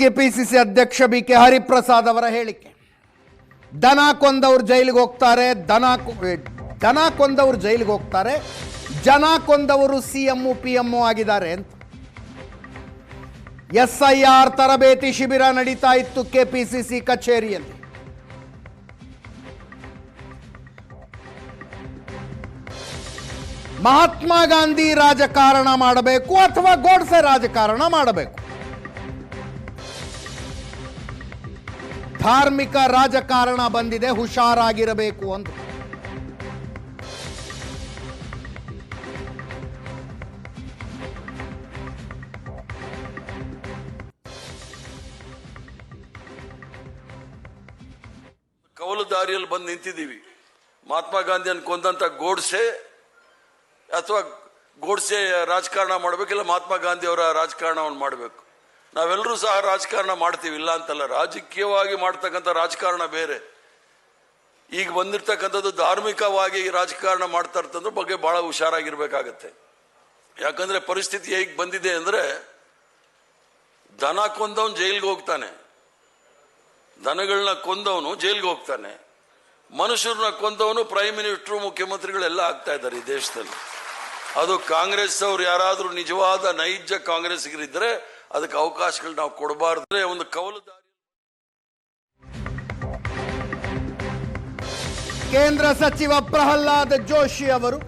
KPCC ಅಧ್ಯಕ್ಷ BK Hariprasad ಅವರ ಹೇಳಿಕೆ. ದನ ಕೊಂದವರು ಜೈಲಿಗೆ ಹೋಗ್ತಾರೆ, ದನ ಕೊಂದವರು ಜೈಲಿಗೆ ಹೋಗ್ತಾರೆ, ಜನ ಕೊಂದವರು ಸಿಎಂ ಪಿಎಂ ಆಗಿದ್ದಾರೆ ಅಂತ. SIR ತರಬೇತಿ ಶಿಬಿರ ನಡೀತಾ ಇತ್ತು ಕೆಪಿಸಿಸಿ ಕಚೇರಿಯಲ್ಲಿ. ಮಹಾತ್ಮ ಗಾಂಧಿ ರಾಜಕಾರಣ ಮಾಡಬೇಕು ಅಥವಾ ಗೋಡ್ಸೆ ರಾಜಕಾರಣ ಮಾಡಬೇಕು? ಧಾರ್ಮಿಕ ರಾಜಕಾರಣ ಬಂದಿದೆ, ಹುಷಾರಾಗಿರಬೇಕು ಅಂತ. ಕವಲು ದಾರಿಯಲ್ಲಿ ಬಂದು ನಿಂತಿದ್ದೀವಿ. ಮಹಾತ್ಮ ಗಾಂಧಿಯನ್ನು ಕೊಂದಂತ ಗೋಡ್ಸೆ ಅಥವಾ ಗೋಡ್ಸೆ ರಾಜಕಾರಣ ಮಾಡಬೇಕಿಲ್ಲ ಮಹಾತ್ಮ ಗಾಂಧಿ ಅವರ ರಾಜಕಾರಣವನ್ನು ಮಾಡಬೇಕು. ನಾವೆಲ್ಲರೂ ಸಹ ರಾಜಕಾರಣ ಮಾಡ್ತೀವಿ, ಇಲ್ಲ ಅಂತಲ್ಲ. ರಾಜಕೀಯವಾಗಿ ಮಾಡ್ತಕ್ಕಂಥ ರಾಜಕಾರಣ ಬೇರೆ, ಈಗ ಬಂದಿರ್ತಕ್ಕಂಥದ್ದು ಧಾರ್ಮಿಕವಾಗಿ ರಾಜಕಾರಣ ಮಾಡ್ತಾ ಇರ್ತಂದ್ರ ಬಗ್ಗೆ ಬಹಳ ಹುಷಾರಾಗಿರ್ಬೇಕಾಗತ್ತೆ. ಯಾಕಂದ್ರೆ ಪರಿಸ್ಥಿತಿ ಹೇಗೆ ಬಂದಿದೆ ಅಂದ್ರೆ, ದನ ಕೊಂದವನು ಜೈಲಿಗೆ ಹೋಗ್ತಾನೆ, ದನಗಳನ್ನ ಕೊಂದವನು ಜೈಲಿಗೆ ಹೋಗ್ತಾನೆ, ಮನುಷ್ಯರನ್ನ ಕೊಂದವನು ಪ್ರೈಮ್ ಮಿನಿಸ್ಟರ್ ಮುಖ್ಯಮಂತ್ರಿಗಳೆಲ್ಲ ಆಗ್ತಾ ಇದ್ದಾರೆ ಈ ದೇಶದಲ್ಲಿ. ಅದು ಕಾಂಗ್ರೆಸ್ ಅವ್ರು ಯಾರಾದ್ರೂ ನಿಜವಾದ ನೈಜ ಕಾಂಗ್ರೆಸ್ಗರಿದ್ರೆ ಅದಕ್ಕೆ ಅವಕಾಶಗಳು ನಾವು ಕೊಡಬಾರ್ದು. ಒಂದು ಕವಲು ದಾರಿ. ಕೇಂದ್ರ ಸಚಿವ ಪ್ರಹ್ಲಾದ್ ಜೋಶಿ ಅವರು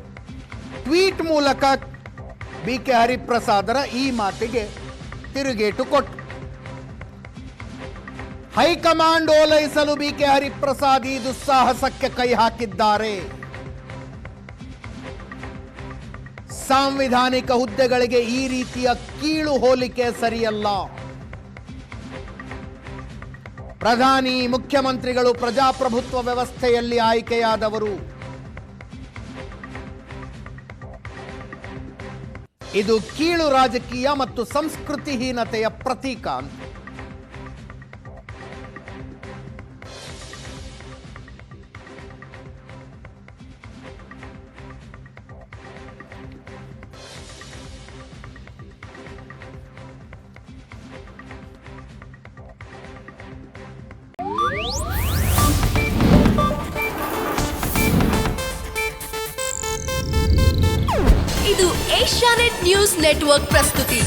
ಟ್ವೀಟ್ ಮೂಲಕ ಬಿಕೆ ಹರಿಪ್ರಸಾದರ ಈ ಮಾತಿಗೆ ತಿರುಗೇಟು ಕೊಟ್ಟು ಹೈಕಮಾಂಡ್ ಓಲೈಸಲು ಬಿಕೆ ಹರಿಪ್ರಸಾದ್ ಈ ದುಸ್ಸಾಹಸಕ್ಕೆ ಕೈ ಹಾಕಿದ್ದಾರೆ. ಸಾಂವಿಧಾನಿಕ ಹುದ್ದೆಗಳಿಗೆ ಈ ರೀತಿಯ ಕೀಳು ಹೋಲಿಕೆ ಸರಿಯಲ್ಲ. ಪ್ರಧಾನಿ, ಮುಖ್ಯಮಂತ್ರಿಗಳು ಪ್ರಜಾಪ್ರಭುತ್ವ ವ್ಯವಸ್ಥೆಯಲ್ಲಿ ಆಯ್ಕೆಯಾದವರು. ಇದು ಕೀಳು ರಾಜಕೀಯ ಮತ್ತು ಸಂಸ್ಕೃತಿಹೀನತೆಯ ಪ್ರತೀಕ ಅಂತ. ಇದು ಏಷ್ಯಾನೆಟ್ ನ್ಯೂಸ್ ನೆಟ್ವರ್ಕ್ ಪ್ರಸ್ತುತಿ.